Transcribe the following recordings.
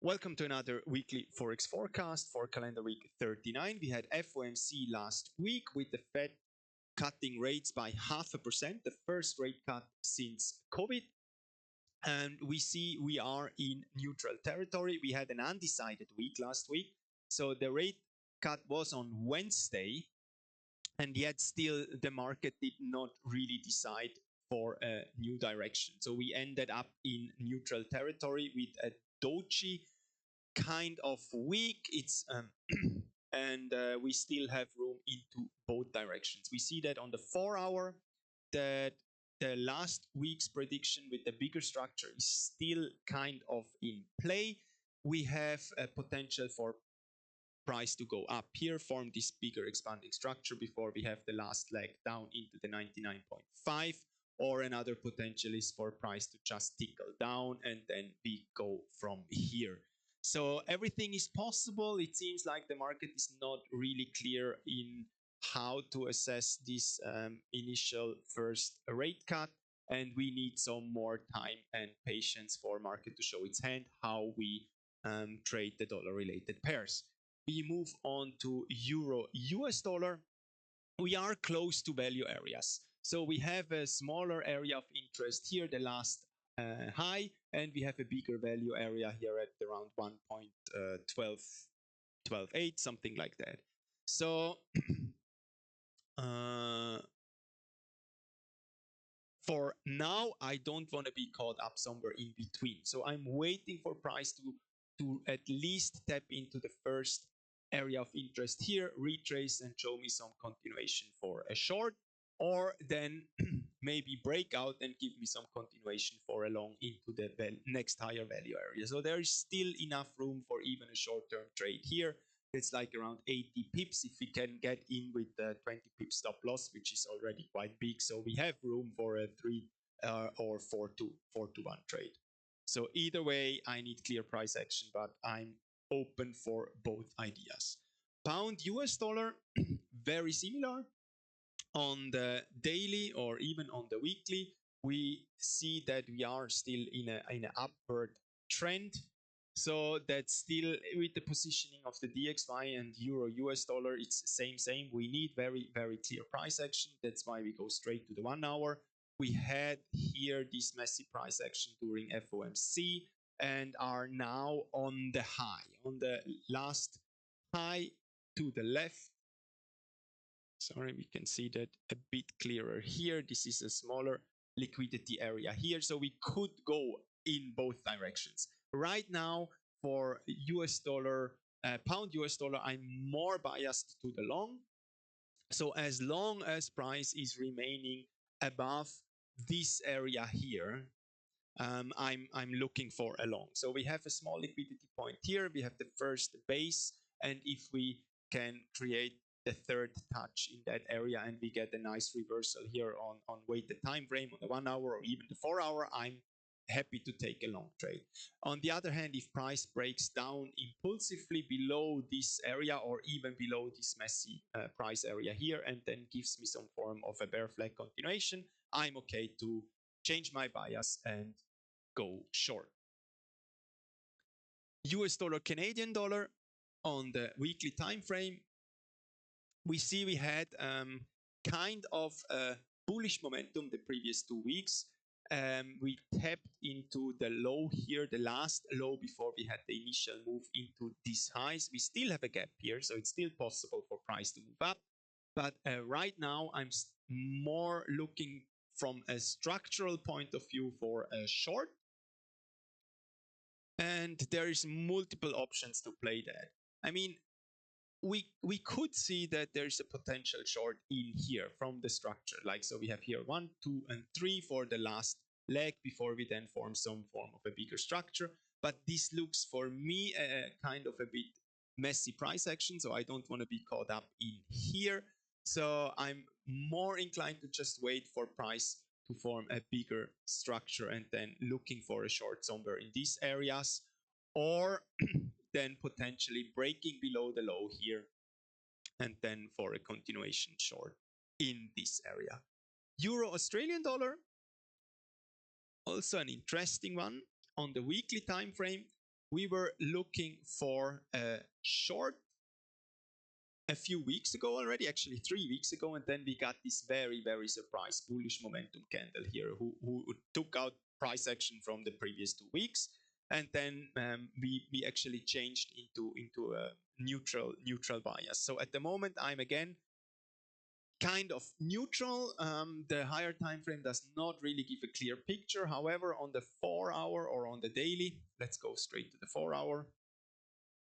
Welcome to another weekly Forex forecast for calendar week 39. We had FOMC last week with the Fed cutting rates by 0.5%, the first rate cut since COVID. And we see we are in neutral territory. We had an undecided week last week. So the rate cut was on Wednesday, and yet still the market did not really decide for a new direction. So we ended up in neutral territory with a doji kind of weak. It's and we still have room into both directions. We see that on the 4-hour that the last week's prediction with the bigger structure is still kind of in play. We have a potential for price to go up here, form this bigger expanding structure before we have the last leg down into the 99.5, or another potential is for price to just tickle down and then we go from here. So everything is possible. It seems like the market is not really clear in how to assess this initial first rate cut, and we need some more time and patience for market to show its hand how we trade the dollar related pairs. We move on to Euro US dollar. We are close to value areas. So we have a smaller area of interest here, the last high, and we have a bigger value area here at around 1.128, something like that. So for now, I don't want to be caught up somewhere in between. So I'm waiting for price to at least tap into the first area of interest here, retrace and show me some continuation for a short, or then maybe break out and give me some continuation for a long into the next higher value area. So there is still enough room for even a short-term trade here. It's like around 80 pips if we can get in with the 20 pip stop loss, which is already quite big. So we have room for a 3 or 4 to 1 trade. So either way, I need clear price action, but I'm open for both ideas. Pound US dollar, very similar. On the daily or even on the weekly, we see that we are still in an upward trend. So that's still with the positioning of the DXY and Euro US dollar, it's same. We need very, very clear price action. That's why we go straight to the 1 hour. We had here this messy price action during FOMC and are now on the high, on the last high to the left. Sorry, we can see that a bit clearer here. This is a smaller liquidity area here. So we could go in both directions. Right now for US dollar, pound US dollar, I'm more biased to the long. So as long as price is remaining above this area here, I'm looking for a long. So we have a small liquidity point here. We have the first base, and if we can create the third touch in that area and we get a nice reversal here on weighted time frame on the 1 hour or even the 4 hour, I'm happy to take a long trade. On the other hand, if price breaks down impulsively below this area or even below this messy price area here and then gives me some form of a bear flag continuation, I'm okay to change my bias and go short. US dollar, Canadian dollar on the weekly time frame, we see we had kind of a bullish momentum the previous 2 weeks. We tapped into the low here, the last low before we had the initial move into these highs. We still have a gap here, so it's still possible for price to move up. But right now, I'm more looking from a structural point of view for a short. And there is multiple options to play that. I mean, we could see that there's a potential short in here from the structure. Like, so we have here 1, 2, and 3 for the last leg before we then form some form of a bigger structure. But this looks for me kind of a bit messy price action. So I don't want to be caught up in here. So I'm more inclined to just wait for price to form a bigger structure and then looking for a short somewhere in these areas, or then potentially breaking below the low here and then for a continuation short in this area. Euro Australian dollar, also an interesting one. On the weekly time frame, we were looking for a short a few weeks ago already, actually 3 weeks ago, and then we got this very surprise bullish momentum candle here who took out price action from the previous 2 weeks, and then we actually changed into a neutral bias. So at the moment I'm again kind of neutral. The higher time frame does not really give a clear picture. However, on the 4-hour or on the daily, let's go straight to the 4-hour,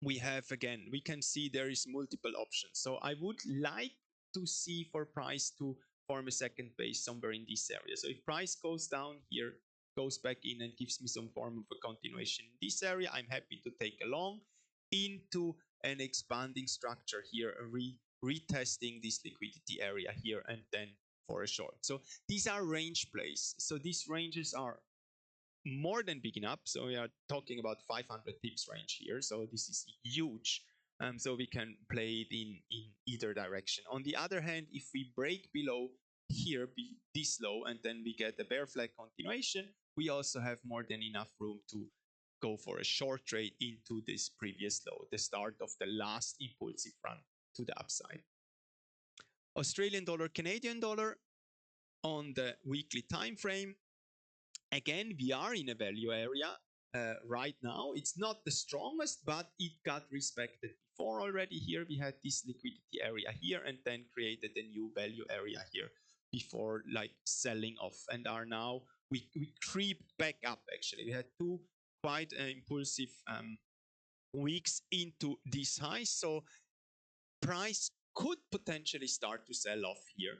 we have again, we can see there is multiple options. So I would like to see for price to form a second base somewhere in this area. So if price goes down here, goes back in and gives me some form of a continuation in this area, I'm happy to take a long into an expanding structure here, retesting this liquidity area here, and then for a short. So these are range plays. So these ranges are more than big enough. So we are talking about 500 pips range here. So this is huge. So we can play it in either direction. On the other hand, if we break below here, this low, and then we get a bear flag continuation, we also have more than enough room to go for a short trade into this previous low, the start of the last impulsive run to the upside. Australian dollar, Canadian dollar on the weekly time frame. Again, we are in a value area right now. It's not the strongest, but it got respected before already. Here we had this liquidity area here and then created a new value area here before like selling off, and are now, we creep back up actually. We had two quite impulsive weeks into this high, so price could potentially start to sell off here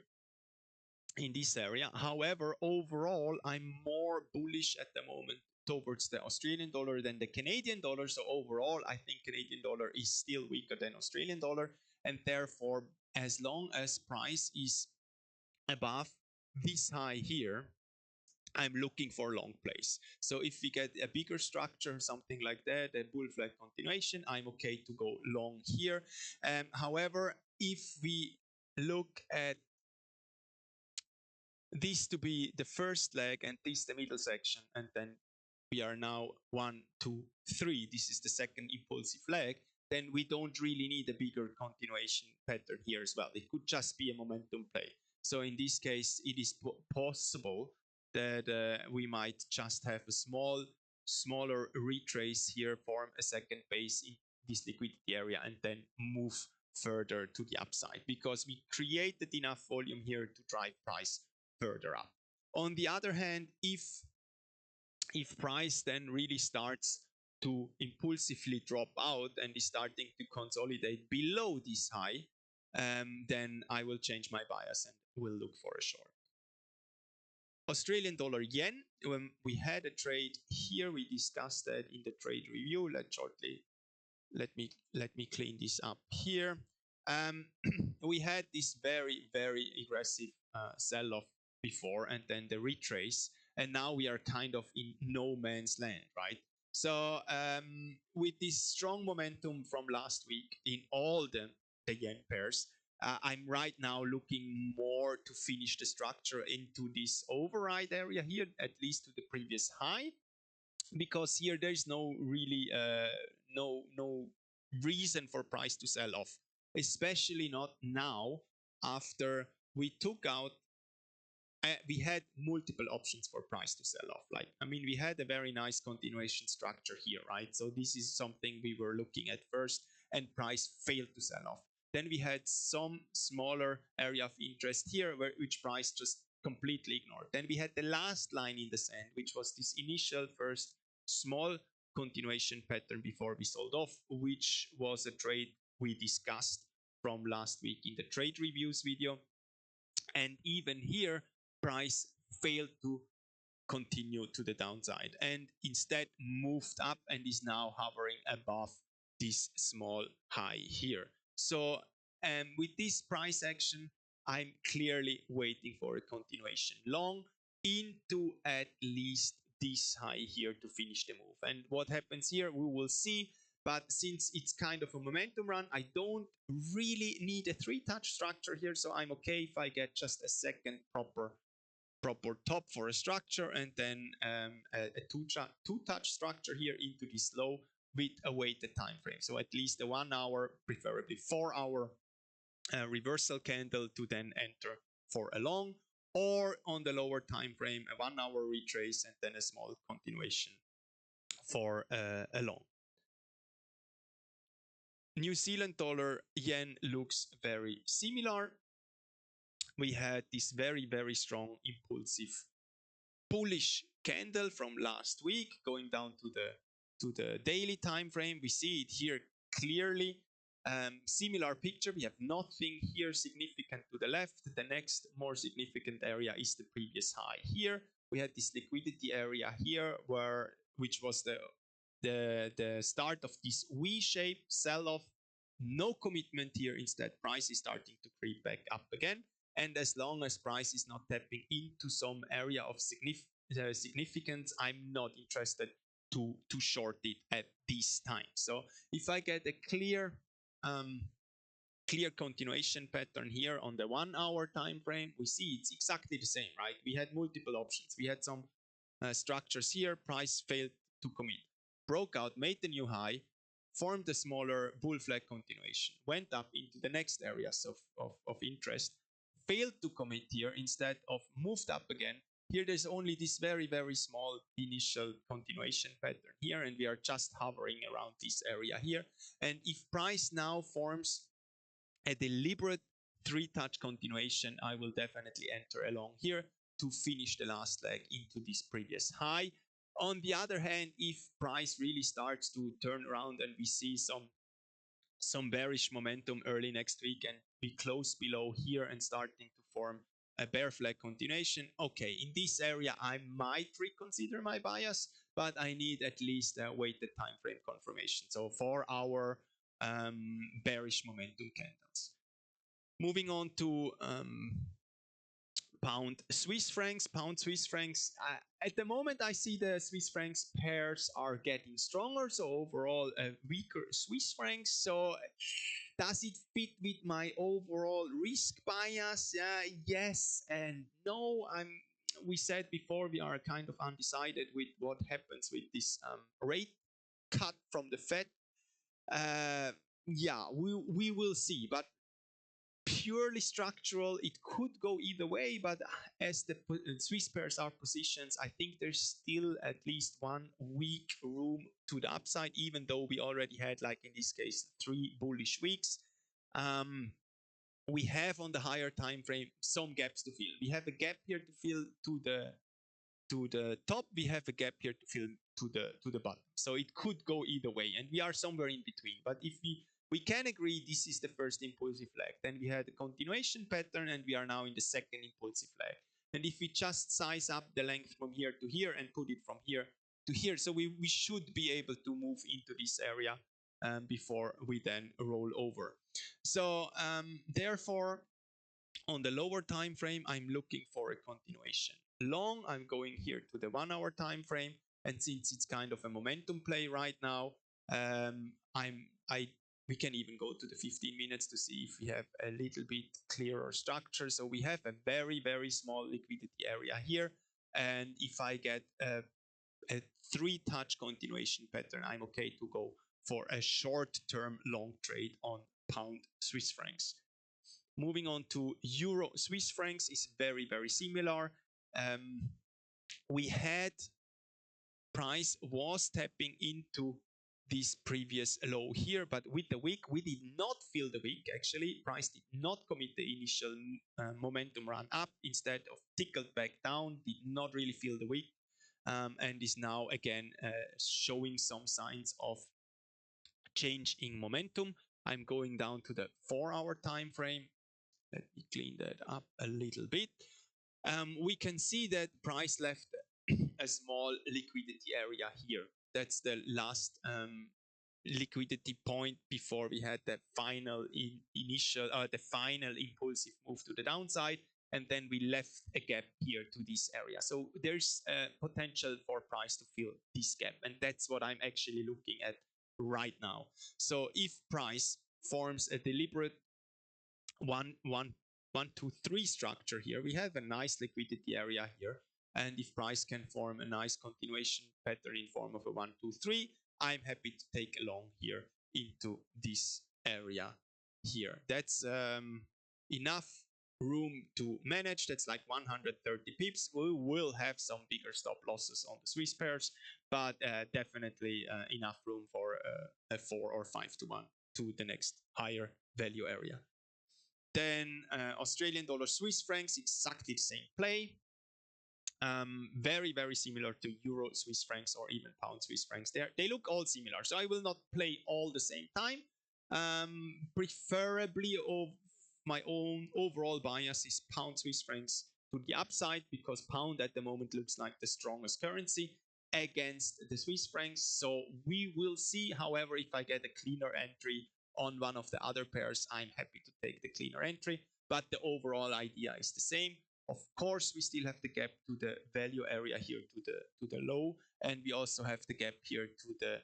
in this area. However, overall, I'm more bullish at the moment towards the Australian dollar than the Canadian dollar. So overall, I think Canadian dollar is still weaker than Australian dollar. And therefore, as long as price is above this high here, I'm looking for long plays. So if we get a bigger structure, something like that, a bull flag continuation, I'm okay to go long here. However, if we look at this to be the first leg and this the middle section, and then we are now 1, 2, 3, this is the second impulsive leg, then we don't really need a bigger continuation pattern here as well. It could just be a momentum play. So in this case, it is possible that we might just have a smaller retrace here, form a second base in this liquidity area, and then move further to the upside, because we created enough volume here to drive price further up. On the other hand, if price then really starts to impulsively drop out and is starting to consolidate below this high, then I will change my bias and will look for a short. Australian dollar yen, when we had a trade here, we discussed that in the trade review. Let me clean this up here. We had this very aggressive sell-off before, and then the retrace, and now we are kind of in no man's land, right? So with this strong momentum from last week in all the yen pairs, I'm right now looking more to finish the structure into this override area here, at least to the previous high, because here there is no really no reason for price to sell off, especially not now after we took out. We had multiple options for price to sell off. Like, I mean, we had a very nice continuation structure here, right? So this is something we were looking at first, and price failed to sell off. Then we had some smaller area of interest here, which price just completely ignored. Then we had the last line in the sand, which was this initial first small continuation pattern before we sold off, which was a trade we discussed from last week in the trade reviews video. And even here, price failed to continue to the downside and instead moved up and is now hovering above this small high here. So with this price action, I'm clearly waiting for a continuation long into at least this high here to finish the move. And what happens here, we will see. But since it's kind of a momentum run, I don't really need a 3-touch structure here. So I'm okay if I get just a second proper top for a structure, and then a two-touch structure here into this low with a weighted time frame. So at least a 1 hour, preferably 4 hour reversal candle to then enter for a long, or on the lower time frame, a 1 hour retrace and then a small continuation for a long. New Zealand dollar yen looks very similar. We had this very, very strong impulsive bullish candle from last week going down to the daily time frame. We see it here clearly. Similar picture. We have nothing here significant to the left. The next more significant area is the previous high here. We had this liquidity area here which was the start of this V-shaped sell-off. No commitment here. Instead, price is starting to creep back up again. And as long as price is not tapping into some area of significance, I'm not interested to short it at this time. So if I get a clear continuation pattern here on the 1 hour time frame, we see it's exactly the same, right? We had multiple options. We had some structures here. Price failed to commit, broke out, made the new high, formed a smaller bull flag continuation, went up into the next areas of interest, failed to commit here, instead of moved up again. Here there's only this very, very small initial continuation pattern here, and we are just hovering around this area here. And if price now forms a deliberate 3-touch continuation, I will definitely enter along here to finish the last leg into this previous high. On the other hand, if price really starts to turn around and we see some bearish momentum early next week and we close below here and starting to form a bear flag continuation, okay, in this area I might reconsider my bias, but I need at least a weighted time frame confirmation. So 4 hour bearish momentum candles. Moving on to pound Swiss francs. At the moment I see the Swiss francs pairs are getting stronger, so overall a weaker Swiss francs. So does it fit with my overall risk bias? Yes and no. We said before we are kind of undecided with what happens with this rate cut from the Fed. Yeah, we will see, but purely structural, it could go either way. But as the Swiss pairs are positions, I think there's still at least 1 week room to the upside, even though we already had, like in this case, 3 bullish weeks. We have on the higher time frame some gaps to fill. We have a gap here to fill to the top. We have a gap here to fill to the bottom. So it could go either way, and we are somewhere in between. But if we can agree this is the first impulsive leg, then we had a continuation pattern, and we are now in the second impulsive leg. And if we just size up the length from here to here and put it from here to here, so we should be able to move into this area before we then roll over. So therefore, on the lower time frame, I'm looking for a continuation. Long, I'm going here to the 1 hour time frame, and since it's kind of a momentum play right now, we can even go to the 15 minutes to see if we have a little bit clearer structure. So we have a very, very small liquidity area here, and if I get a 3-touch continuation pattern, I'm okay to go for a short-term long trade on pound Swiss francs. Moving on to euro Swiss francs is very, very similar. We had price was tapping into this previous low here, but with the wick, we did not fill the wick. Actually, price did not commit the initial momentum run up. Instead of tickled back down, did not really fill the wick, and is now again showing some signs of change in momentum. I'm going down to the 4 hour time frame. Let me clean that up a little bit. We can see that price left a small liquidity area here. That's the last liquidity point before we had the final final impulsive move to the downside, and then we left a gap here to this area. So there's potential for price to fill this gap, and that's what I'm actually looking at right now. So if price forms a deliberate 1, 2, 3 structure here, we have a nice liquidity area here, and if price can form a nice continuation pattern in form of a 1, 2, 3, I'm happy to take a long here into this area here. That's enough room to manage. That's like 130 pips. We will have some bigger stop losses on the Swiss pairs, but definitely enough room for a 4 or 5 to 1 to the next higher value area. Then Australian dollar, Swiss francs, exactly the same play. Very, very similar to Euro Swiss francs or even Pound Swiss francs. They look all similar. So I will not play all the same time. Preferably, my own overall bias is Pound Swiss francs to the upside, because Pound at the moment looks like the strongest currency against the Swiss francs. So we will see. However, if I get a cleaner entry on one of the other pairs, I'm happy to take the cleaner entry. But the overall idea is the same. Of course, we still have the gap to the value area here to the low, and we also have the gap here to the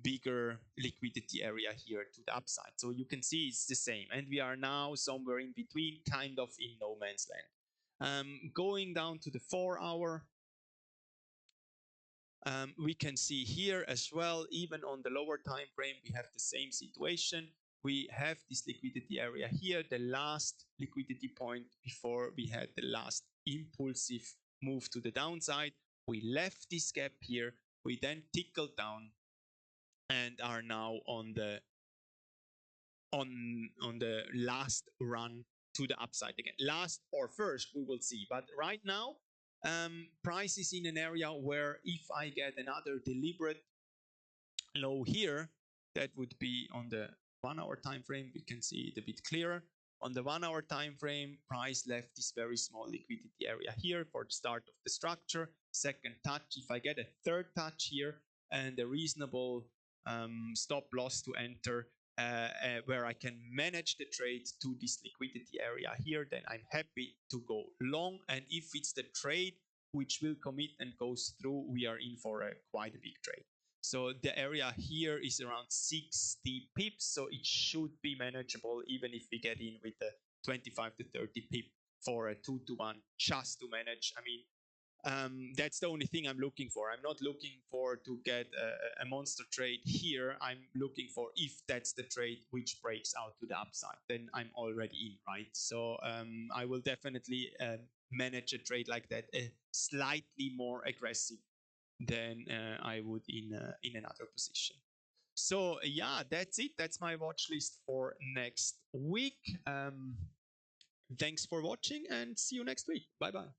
bigger liquidity area here to the upside. So you can see it's the same, and we are now somewhere in between, kind of in no man's land. Going down to the 4-hour, we can see here as well, even on the lower time frame, we have the same situation. We have this liquidity area here, the last liquidity point before we had the last impulsive move to the downside. We left this gap here. We then tickled down and are now on the last run to the upside again. Last or first, we will see. But right now, price is in an area where if I get another deliberate low here, that would be on the 1-hour time frame. We can see it a bit clearer. On the 1-hour time frame, price left this very small liquidity area here for the start of the structure. Second touch, if I get a third touch here and a reasonable stop loss to enter, where I can manage the trade to this liquidity area here, then I'm happy to go long. And if it's the trade which will commit and goes through, we are in for quite a big trade. So the area here is around 60 pips, so it should be manageable even if we get in with a 25 to 30 pip for a 2-to-1 just to manage. I mean, that's the only thing I'm looking for. I'm not looking for to get a monster trade here. I'm looking for if that's the trade which breaks out to the upside, then I'm already in, right? So I will definitely manage a trade like that, slightly more aggressive than I would in another position. So yeah, that's it. That's my watch list for next week. Thanks for watching and see you next week. Bye bye.